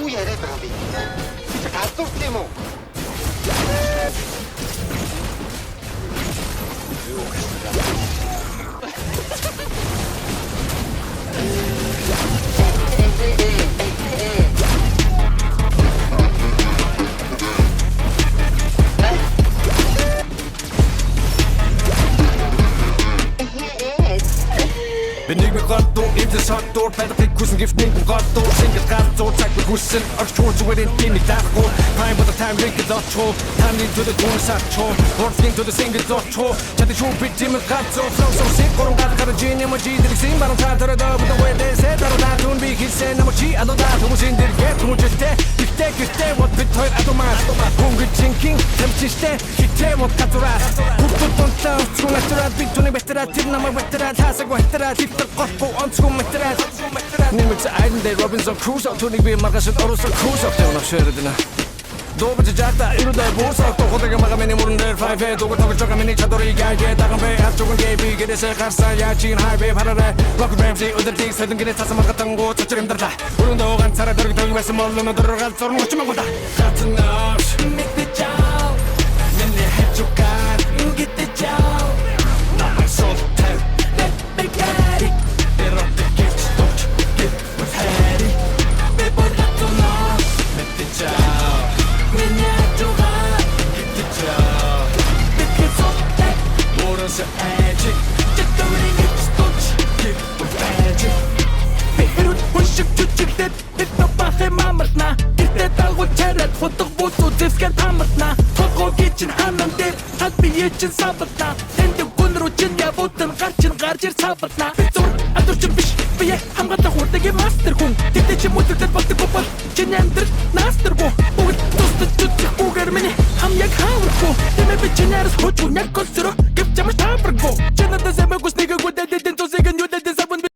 юу яриад байгаа бэ? Бид гадуурт юм уу? Wenn ich mir grad du in das hat dort bei der Pikussen gift nicht grad dort sind grad so zeig mir Kussen auf schon zu den nicht da gut kein but the time link is not true time into the corner sat true what thing to the single dot true chat show bit team grad so so sick or grad grad gene emoji the sim baron tater da with the way they say that that don't be his say no chi ado da to sin der get to just get what bit toy automat hungry thinking tempted hit what katura put on down to natural bit to better at number better has a better Go on to Madrid. Nimm mit Eiden der Robinson Crusoe Tony B Margaret Oroso Crusoe der noch schöner denn. Dobe jata iru da bosa to khodaga magameni murnder 5 dogo togo choga meni chadori gaje dagambe hatchogon gebi gedese garsa ya chin highway parare rock ramsey other things hadin gene tasa margatango chochrim darla urundo gantsara dorgi togi bas molno dorgal zorn mochma goda katna make the job menne hechukan you get the job na so Чин сабатна энд гүн рүү чин явуулсан гарчин гарч ир сабатна зур адууч биш би хамгаалах хүрдэг мастер хүн тэгтээ чи мөдөд болдог бол чин амьдрал настер бо бүгд тусдаж зүтгэх үгээр миний хам яг хааврахгүй тэмээ би чинээс хожгүй яг консро гэвч ямар таабраггүй чинадаа зэмэгүйс